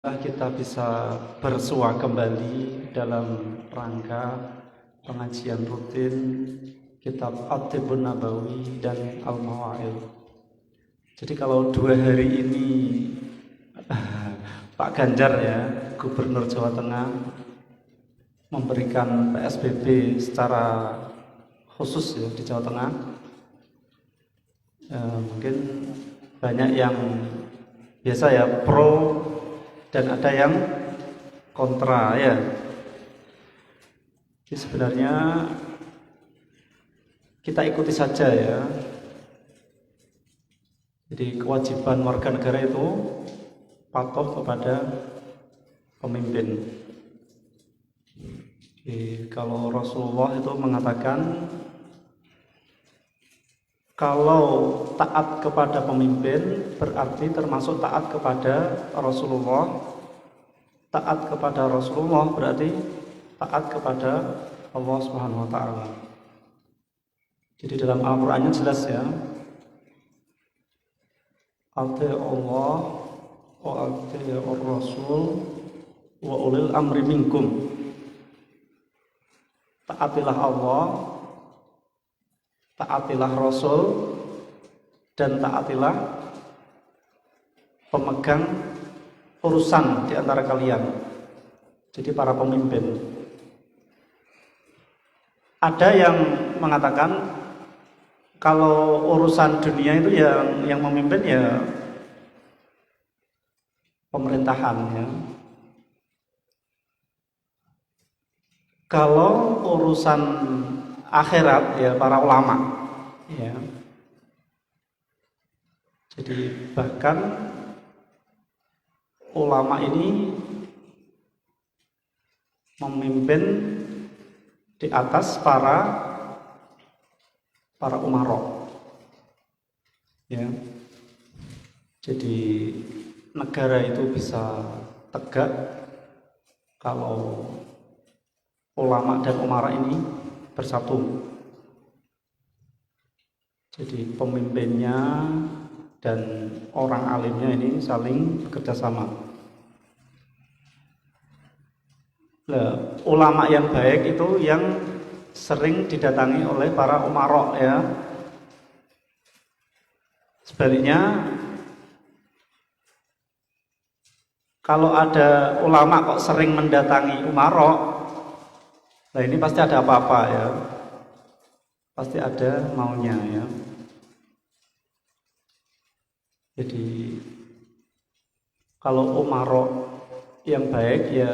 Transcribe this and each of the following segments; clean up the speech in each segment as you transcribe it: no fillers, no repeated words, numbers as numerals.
Kita bisa bersua kembali dalam rangka pengajian rutin kitab At-Tibbun Nabawi dan Al-Mawa'id. Jadi kalau 2 hari ini Pak Ganjar ya, Gubernur Jawa Tengah memberikan PSBB secara khusus ya di Jawa Tengah, mungkin banyak yang biasa ya pro dan ada yang kontra ya. Jadi sebenarnya kita ikuti saja ya. Jadi kewajiban warga negara itu patuh kepada pemimpin. Jadi, kalau Rasulullah itu mengatakan kalau taat kepada pemimpin berarti termasuk taat kepada Rasulullah. Taat kepada Rasulullah berarti taat kepada Allah Subhanahu wa taala. Jadi dalam Al-Qur'annya jelas ya. Ati'u Allah wa ati'ur Rasul wa ulil amri minkum. Taatilah Allah, taatilah Rasul, dan taatilah pemegang urusan di antara kalian. Jadi para pemimpin. Ada yang mengatakan kalau urusan dunia itu yang memimpin ya pemerintahan ya. Kalau urusan akhirat ya para ulama ya. Jadi bahkan ulama ini memimpin di atas para umara ya. Jadi negara itu bisa tegak kalau ulama dan umara ini bersatu. Jadi pemimpinnya dan orang alimnya ini saling bekerja sama. Nah, ulama yang baik itu yang sering didatangi oleh para umara ya. Sebaliknya kalau ada ulama kok sering mendatangi umara, nah ini pasti ada apa-apa ya. Pasti ada maunya ya. Jadi kalau umara yang baik ya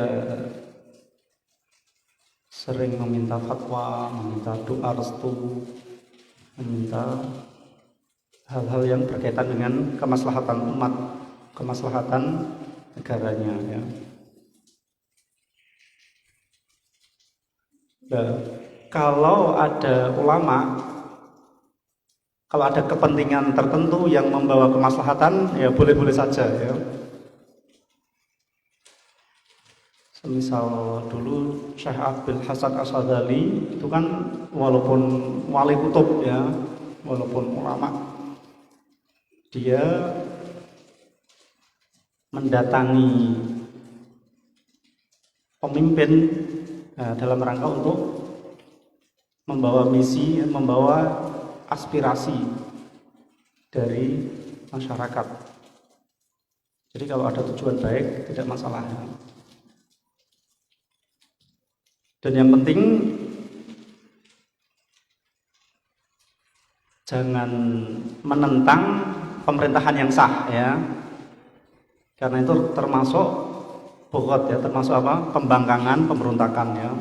sering meminta fatwa, meminta doa restu, meminta hal-hal yang berkaitan dengan kemaslahatan umat, kemaslahatan negaranya ya. Nah, kalau ada ulama, kalau ada kepentingan tertentu yang membawa kemaslahatan, ya boleh-boleh saja ya. Semisal dulu Syekh Abdul Hasan Asadali itu kan walaupun wali kutub ya, walaupun ulama, dia mendatangi pemimpin dalam rangka untuk membawa misi, membawa aspirasi dari masyarakat. Jadi kalau ada tujuan baik tidak masalah. Dan yang penting jangan menentang pemerintahan yang sah ya. Karena itu termasuk bogot ya, termasuk apa? Pembangkangan, pemberontakan ya.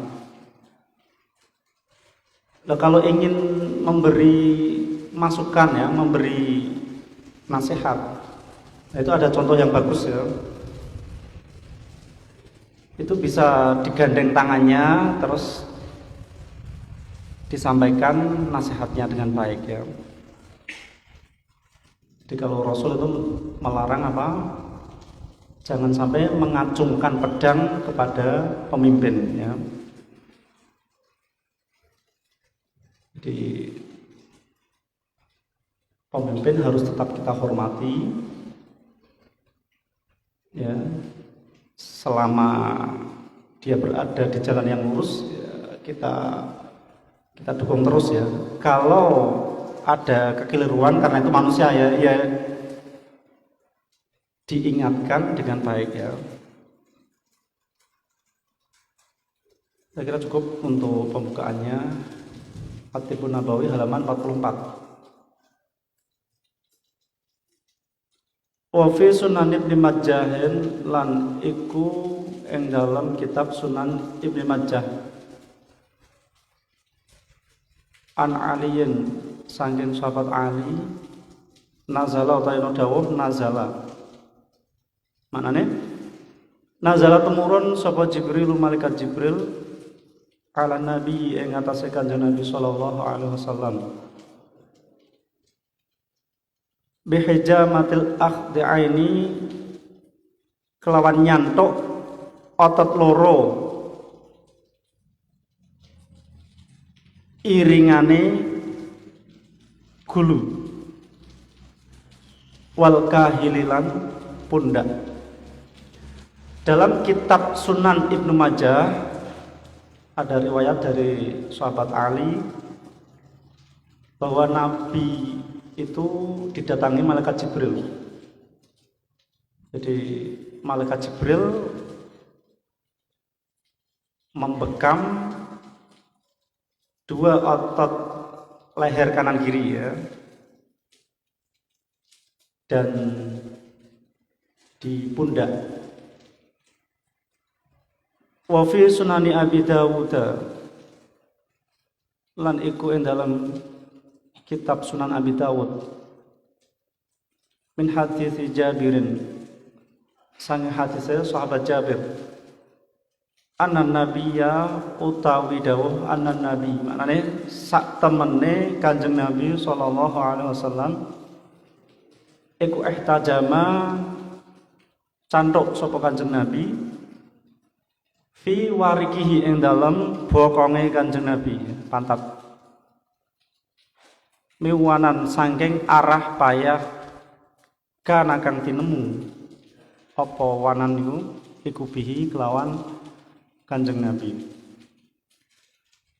Nah, kalau ingin memberi masukan ya, memberi nasihat, nah itu ada contoh yang bagus ya. Itu bisa digandeng tangannya, terus disampaikan nasihatnya dengan baik ya. Jadi kalau Rasul itu melarang apa? Jangan sampai mengacungkan pedang kepada pemimpin ya. Jadi pemimpin harus tetap kita hormati ya. selama dia berada di jalan yang lurus, ya, kita dukung terus ya. Kalau ada kekeliruan karena itu manusia ya diingatkan dengan baik ya. Saya kira cukup untuk pembukaannya. At-Tibbun Nabawi halaman 44. Wa fi Sunan Ibnu Majjahin lan iku ing dalam kitab Sunan Ibnu Majjah an Aliyin saking sahabat Ali nazala utawa dawuh nazala maknane nazala temurun sapa Jibril malaikat Jibril ala nabi ing atase Kanjeng Nabi sallallahu alaihi wasallam bihijamatil akhdi aini kelawan nyantuk otot loro iringane gulu wal kahililan pundak. Dalam kitab Sunan Ibnu Majah ada riwayat dari sahabat Ali bahwa Nabi itu didatangi malaikat Jibril. Jadi malaikat Jibril membekam dua otot leher kanan kiri ya, dan di pundak. Wa fi Sunani Abi Dawud lan iku ing dalam kitab Sunan Abi Dawud min hadits Jabirin sang hadis sahabat Jabir anna nabiyya utawi dawuh anna nabi maknane sak temene Kanjeng Nabi sallallahu alaihi wasallam iku ihtajama cantuk sapa Kanjeng Nabi fi warikihi ing dalem bokonge Kanjeng Nabi pantat miwanan saking arah payah kana kang tinemu apa wanan iku bihi kelawan Kanjeng Nabi.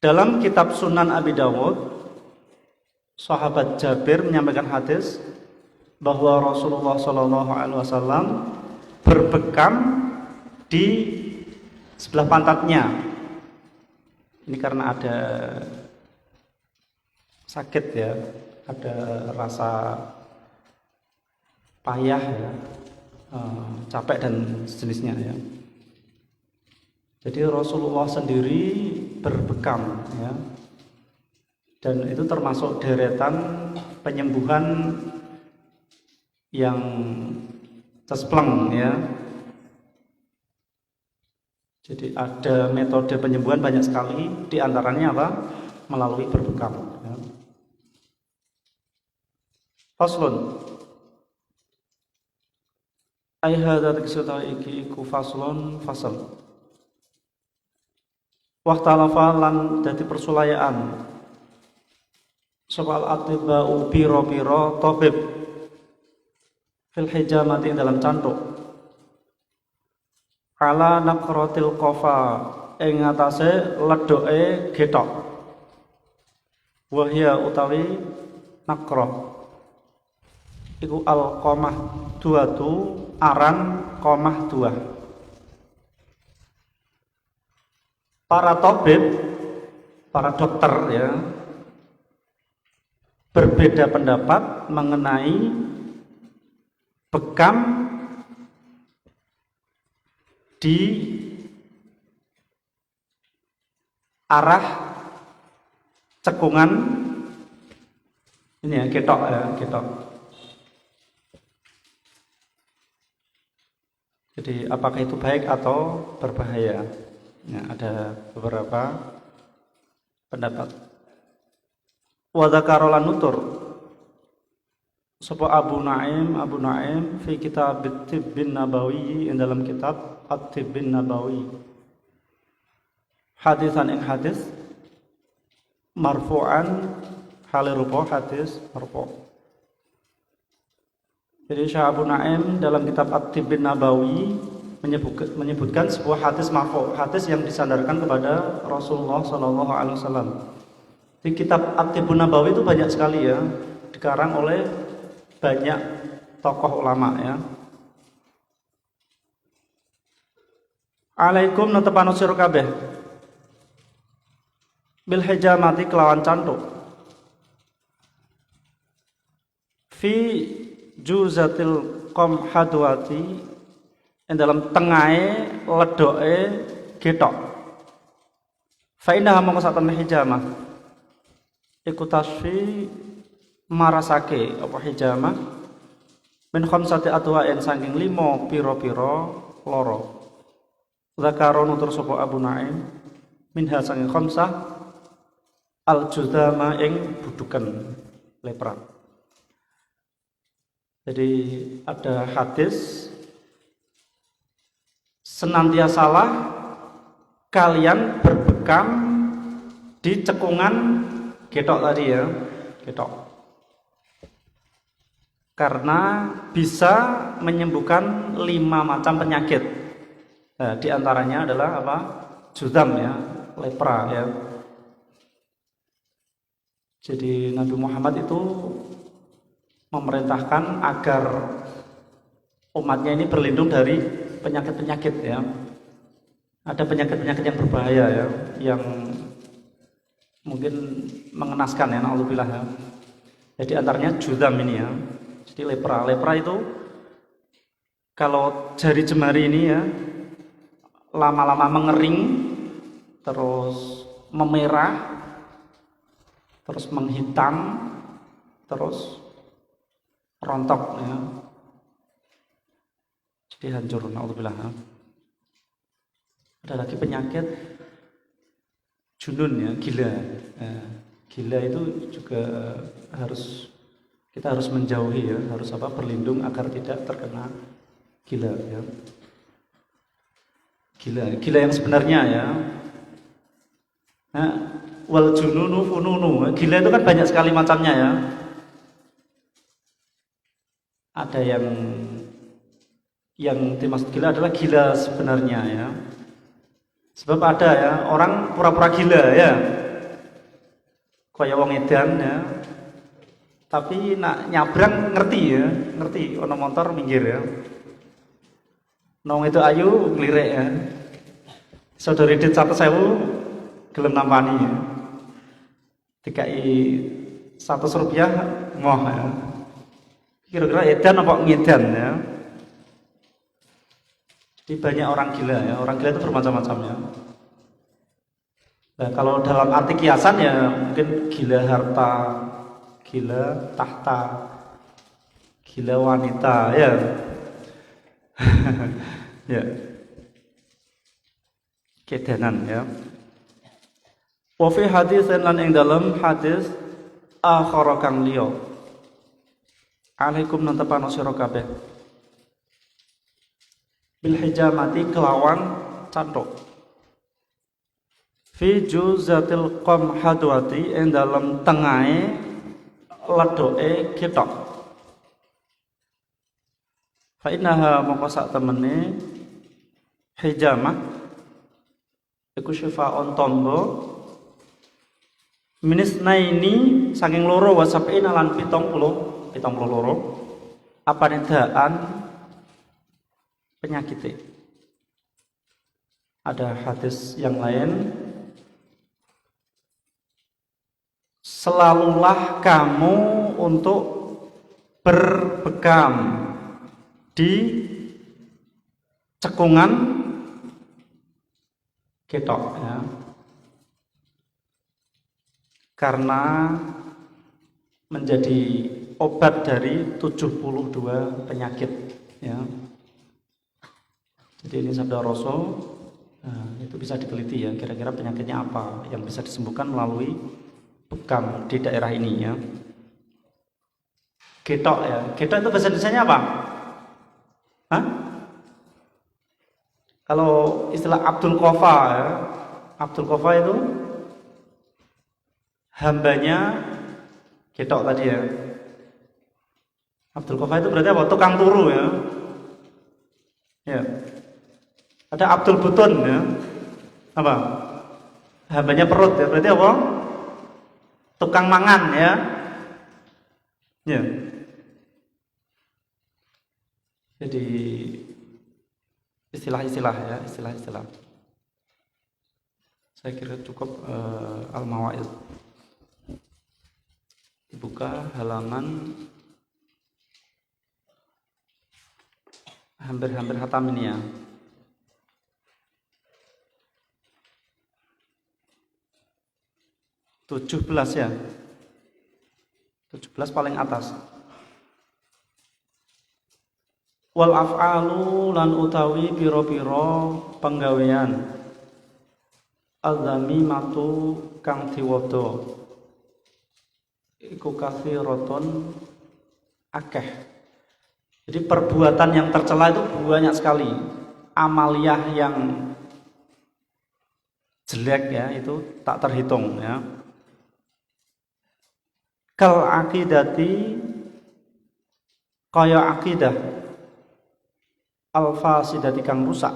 Dalam kitab Sunan Abi Dawud sahabat Jabir menyampaikan hadis bahwa Rasulullah Shallallahu Alaihi Wasallam berbekam di sebelah pantatnya. Ini karena ada sakit ya, ada rasa payah ya, capek dan sejenisnya ya. Jadi Rasulullah sendiri berbekam ya, dan itu termasuk deretan penyembuhan yang cespleng ya. Jadi ada metode penyembuhan banyak sekali, diantaranya apa? Melalui berbekam ya. Faslun ai hadza kisah iki iku faslun fasal waktalafa lan dadi persulayaan soal atibau piro-piro tabib fil hijamati dalam cantuk ala naqratil qafa ing atase ledoke getok wahya utawi naqrah iku al-qamah duatu aran qamah dua. Para tabib, para dokter ya, berbeda pendapat mengenai bekam di arah cekungan ini ya, getok ya, getok. Jadi apakah itu baik atau berbahaya? Ya, ada beberapa pendapat. Wa dzakara lan nutur sapa Abu Naim fi kitab At-Tibbin Nabawi dalam kitab At-Tibbin Nabawi hadisan ing hadis marfu'an hale rupa hadis marfu'. Jadi Syekh Abu Naim dalam kitab At-Tibbin Nabawi menyebutkan sebuah hadis marfu, hadis yang disandarkan kepada Rasulullah Shallallahu Alaihi Wasallam. Di kitab At-Tibbun Nabawi itu banyak sekali ya, dikarang oleh banyak tokoh ulama ya. Alaikum netepano sira kabeh bil hijamati kelawan cantuk fi juzatil qamhadwati ing dalam tengahe ledoke getok. Fa inna mongko satemene hijamah iku tasfi marasake apa hijamah min khamsati atwa'in saking 5 pira-pira loro. Zakaro nutur sapa Abu Naim minha saking khamsah al-judama ing budukan lepra. Jadi ada hadis senantiasalah kalian berbekam di cekungan getok tadi ya, getok. Karena bisa menyembuhkan 5 macam penyakit. Nah, di antaranya adalah apa? Judam ya, lepra ya. Jadi Nabi Muhammad itu memerintahkan agar umatnya ini berlindung dari penyakit-penyakit ya. Ada penyakit-penyakit yang berbahaya ya, yang mungkin mengenaskan ya, naudzubillah ya. Jadi antaranya judam ini ya. Jadi lepra. Lepra itu kalau jari jemari ini ya lama-lama mengering, terus memerah, terus menghitam, terus rontok ya. Jadi hancur, naudzubillah. Ada lagi penyakit junun ya, gila. Gila itu juga kita harus menjauhi ya, harus berlindung agar tidak terkena gila ya. Gila yang sebenarnya ya. Nah, wal jununu fununu. Gila itu kan banyak sekali macamnya ya. Ada yang dimaksud gila adalah gila sebenarnya ya. Sebab ada ya orang pura-pura gila ya. Kaya wong edan ya. Tapi nak nyabrang ngerti ya, ngerti ono motor minggir ya. Nong itu ayu ngelirek ya. Saudari dit 100.000 gelem nampani ya. Dikai 100 rupiah moh ya. Kira-kira edan apa ngedan ya. Jadi banyak orang gila ya. Orang gila itu bermacam-macam ya. Nah, kalau dalam arti kiasan ya mungkin gila harta, gila tahta, gila wanita ya. Ya. Kedanan ya. Wa fi hadisin lan ing dalam hadis akhara kang liya. Alaikum nantepano sira kabeh. Bil hijamati kelawan cantuk. Fi juzatil qamhadwati ing dalam tengahe ledoke getok. Fa innaha mongko sak temene hijamah iku syifaun tombo minisnaini saking loro wasabina lan 72 apa nidaan penyakit. Ada hadis yang lain, selalulah kamu untuk berbekam di cekungan getok ya. Karena menjadi obat dari 72 penyakit ya. Jadi ini sabda Rasul. Nah, itu bisa diteliti ya, kira-kira penyakitnya apa yang bisa disembuhkan melalui bekam di daerah ini ya. Getok ya. Getok itu bahasa Indonesianya apa? Hah? Kalau istilah Abdul Qafa ya, Abdul Qafa itu hambanya getok tadi ya. Abdul Qafa itu berarti apa? Tukang turu ya. Ya. Ada Abdul Butun ya. Apa? Hambanya perut ya. Berarti apa? Tukang mangan ya. Ya. Jadi istilah-istilah ya, istilah-istilah. Saya kira cukup Al-Mawa'id. Dibuka halaman hampir-hampir hatam ini ya. Tujuh belas ya. 17 paling atas. Wal af'alu lan utawi pira-pira penggawean al-dzamimatu kang diwada iku katsiratun akeh. Jadi perbuatan yang tercela itu banyak sekali. Amaliyah yang jelek ya itu tak terhitung ya. Kal akidati kaya akidah al-fasidati kang rusak.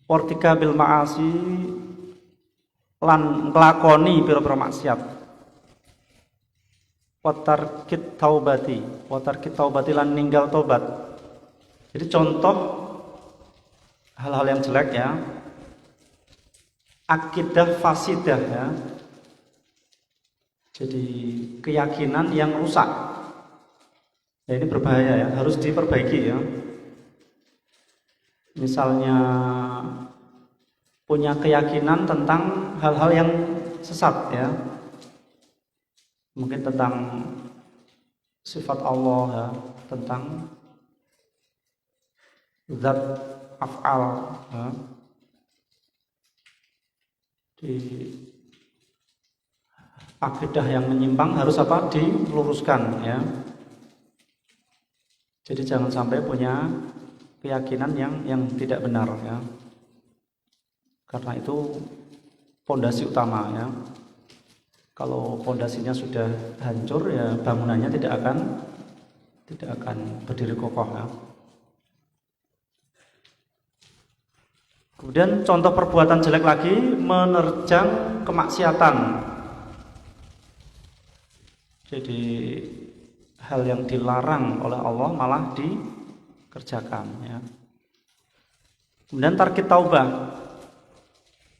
Wartika bil ma'asi lan nglakoni pira-pira maksiat. Watarkit taubati lan ninggal tobat. Jadi contoh hal-hal yang jelek ya. Akidah fasidah ya. Jadi keyakinan yang rusak. Ya, ini berbahaya ya, harus diperbaiki ya. Misalnya punya keyakinan tentang hal-hal yang sesat ya. Mungkin tentang sifat Allah ya, tentang zat af'al ya. Di akidah yang menyimpang harus apa? Diluruskan ya. Jadi jangan sampai punya keyakinan yang tidak benar ya. Karena itu pondasi utama ya. Kalau pondasinya sudah hancur ya bangunannya tidak akan berdiri kokoh ya. Kemudian contoh perbuatan jelek lagi menerjang kemaksiatan. Jadi hal yang dilarang oleh Allah malah dikerjakan ya. Kemudian tarkit taubah,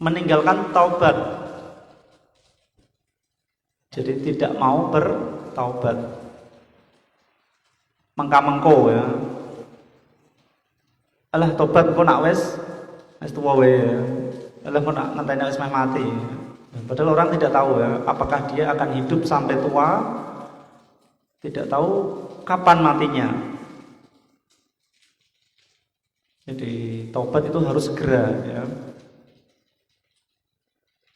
meninggalkan taubat. Jadi tidak mau bertaubat. Mengko ya. Alah tobat kok nak wis tuwa wae. Alah kok nak ngenteni wis mati. Padahal orang tidak tahu ya, apakah dia akan hidup sampai tua, tidak tahu kapan matinya. Jadi taubat itu harus segera ya.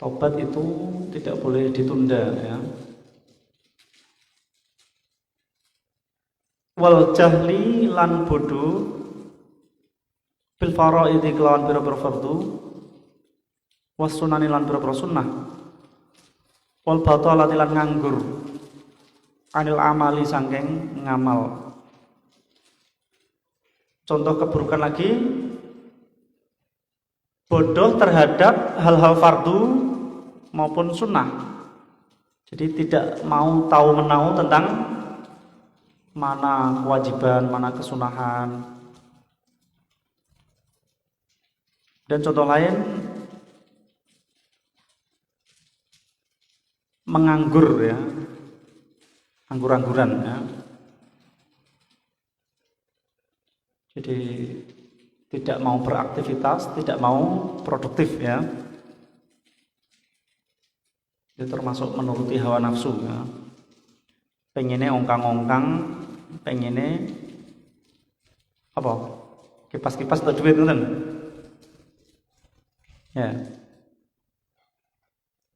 Taubat itu tidak boleh ditunda ya. Wal jahli lan bodoh bil faraidhi kelawan pira-pira fardu was sunani lan pira-pira sunnah. Wal batalati lan nganggur anil amali sangking ngamal. Contoh keburukan lagi, bodoh terhadap hal-hal fardu maupun sunnah. Jadi tidak mau tahu menahu tentang mana kewajiban, mana kesunahan. Dan contoh lain, menganggur ya, anggur-angguran ya. Jadi tidak mau beraktivitas, tidak mau produktif ya. Itu termasuk menuruti hawa nafsu ya. Pengennya ongkang-ongkang, pengennya apa? Kipas-kipas atau duit kan? Ya.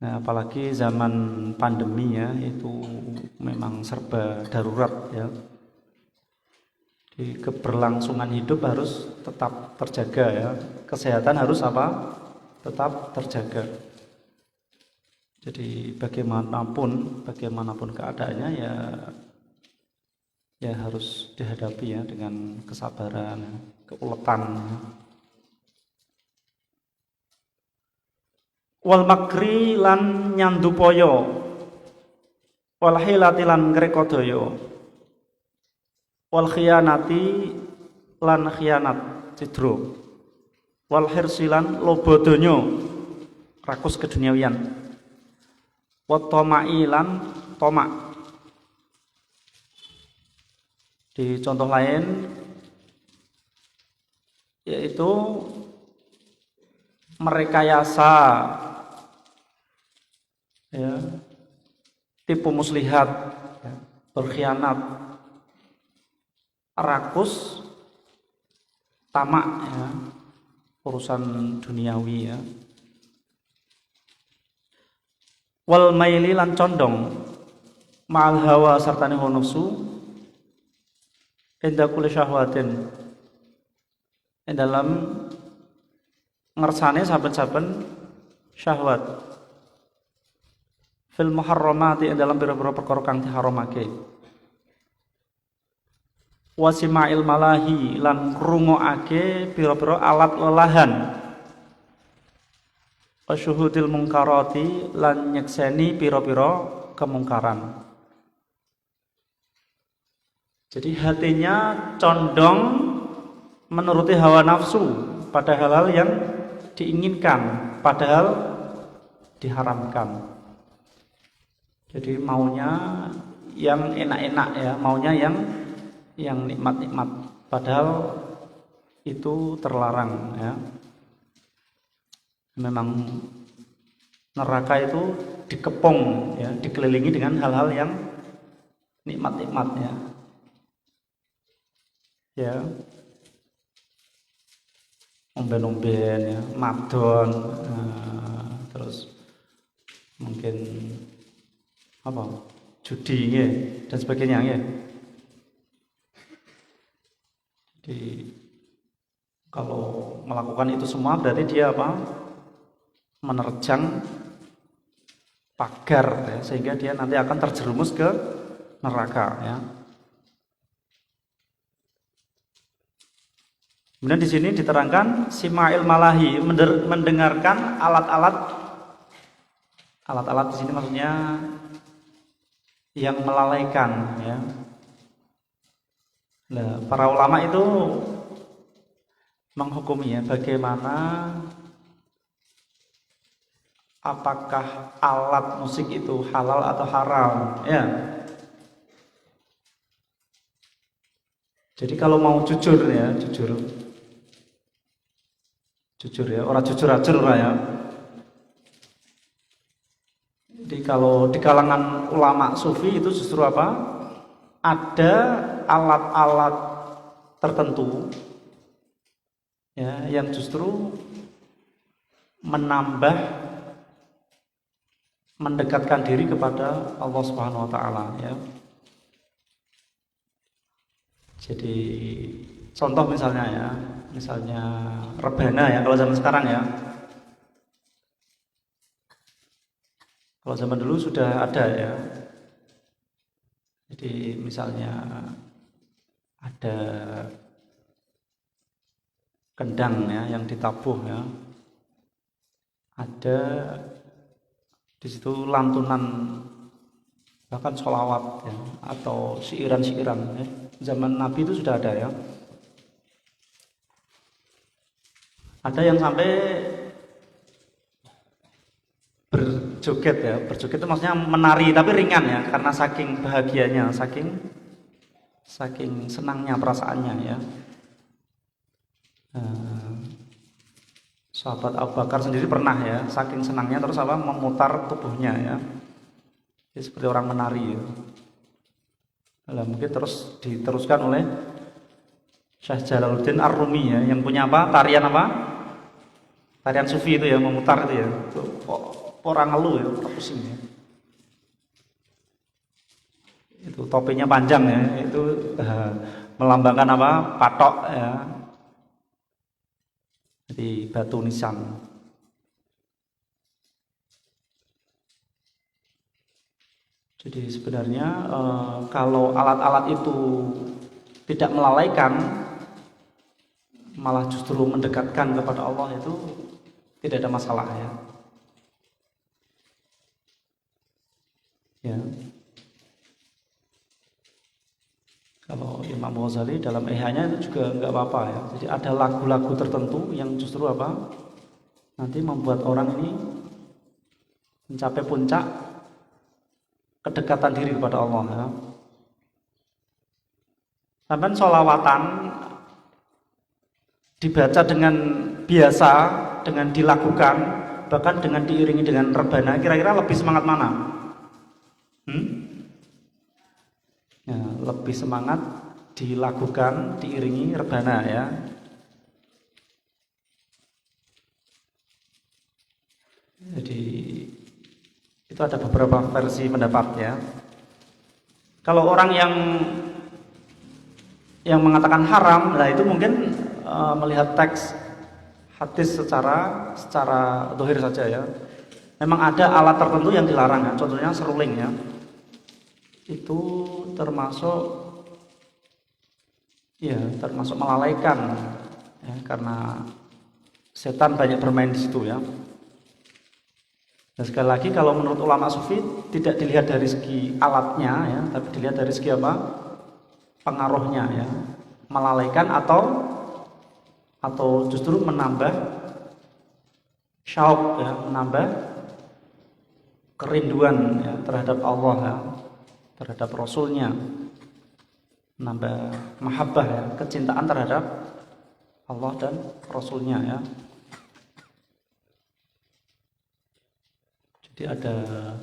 Nah, apalagi zaman pandemi ya, itu memang serba darurat ya. Di keberlangsungan hidup harus tetap terjaga ya. Kesehatan harus apa? Tetap terjaga. Jadi bagaimanapun keadaannya ya harus dihadapi ya dengan kesabaran, keuletan. wal makri lan nyandupaya, wal hilati lan ngrekodaya, wal khiyanati lan khianat cidro, wal hirsi lan lobo donya rakus keduniawian, wat tama'i lan tomak. Di contoh lain yaitu merekayasa, ya, tipu muslihat, ya, berkhianat, rakus, tamak, ya, urusan duniawi, ya. Wal maili lan condong, ma'al hawa sartane hawa nafsu, inda kulli syahwatin, dalam ngersane saben-saben syahwat, fil muharramati dalam pira-pira perkara kang diharamake, wasima'il malahi lan ngrungokake pira-pira alat lelahan, wasyuhudil mungkarati lan nyekseni pira-pira kemungkaran. Jadi hatinya condong menuruti hawa nafsu pada hal-hal yang diinginkan padahal diharamkan. Jadi maunya yang enak-enak, ya, maunya yang nikmat-nikmat padahal itu terlarang, ya. Memang neraka itu dikepung, ya, dikelilingi dengan hal-hal yang nikmat-nikmat, ya. Ya, omben-omben, ya, madon, terus mungkin apa, judi, ya, dan sebagainya, ya. Jadi kalau melakukan itu semua berarti dia apa, menerjang pagar, ya, sehingga dia nanti akan terjerumus ke neraka, ya. Kemudian di sini diterangkan sima'il malahi, mendengarkan alat-alat di sini maksudnya yang melalaikan, ya. Nah, para ulama itu menghukumi, ya, bagaimana apakah alat musik itu halal atau haram, ya. Jadi kalau mau jujur, ya, jujur, ya, orang jujur-jujur, ya. Jadi kalau di kalangan ulama sufi itu justru apa? Ada alat-alat tertentu, ya, yang justru menambah, mendekatkan diri kepada Allah Subhanahu wa taala, ya. Jadi contoh misalnya, ya, misalnya rebana, ya, kalau zaman sekarang, ya. Kalau zaman dulu sudah ada, ya. Jadi misalnya ada kendang, ya, yang ditabuh, ya. Ada di situ lantunan, bahkan sholawat, ya, atau siiran-siiran, ya. Zaman Nabi itu sudah ada, ya. Ada yang sampai berjoget, ya. Berjoget itu maksudnya menari tapi ringan, ya, karena saking bahagianya, saking senangnya perasaannya, ya. Sahabat Abu Bakar sendiri pernah, ya, saking senangnya terus apa, memutar tubuhnya, ya. Jadi seperti orang menari, ya. Nah, mungkin terus diteruskan oleh Syekh Jalaluddin Ar-Rumi, ya, yang punya apa, tarian apa, tarian sufi itu, ya, memutar itu, ya. Orang ngeluh, ya, pusing, ya. Itu topinya panjang, ya, itu melambangkan apa, patok, ya. Jadi batu nisan. Jadi sebenarnya kalau alat-alat itu tidak melalaikan, malah justru mendekatkan kepada Allah, itu tidak ada masalah, ya. Ya. Kalau Imam Ghazali dalam Ihya-nya itu juga nggak apa-apa ya. Jadi ada lagu-lagu tertentu yang justru apa? Nanti membuat orang ini mencapai puncak kedekatan diri kepada Allah ya. Sampai sholawatan dibaca dengan biasa, dengan dilakukan, bahkan dengan diiringi dengan rebana, kira-kira lebih semangat mana? Ya, lebih semangat dilakukan, diiringi rebana ya. Jadi itu ada beberapa versi pendapat ya. Kalau orang yang mengatakan haram, nah itu mungkin melihat teks hadis secara zahir saja ya. Memang ada alat tertentu yang dilarang ya. Contohnya seruling ya. Itu termasuk melalaikan ya, karena setan banyak bermain di situ ya. Dan sekali lagi kalau menurut ulama sufi tidak dilihat dari segi alatnya ya, tapi dilihat dari segi apa? Pengaruhnya ya. Melalaikan atau justru menambah syauq ya, menambah kerinduan ya terhadap Allah ya, terhadap Rasulnya, menambah mahabbah ya, kecintaan terhadap Allah dan Rasulnya ya. Jadi ada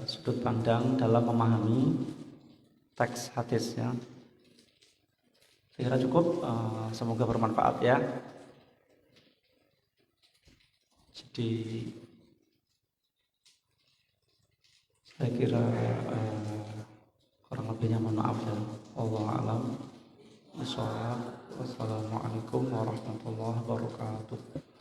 sudut pandang dalam memahami teks hadis ya. Saya kira cukup, semoga bermanfaat ya. Jadi saya kira kurang lebihnya mohon maaf ya. Wallahu a'lam bishawab. Wassalamualaikum warahmatullahi wabarakatuh.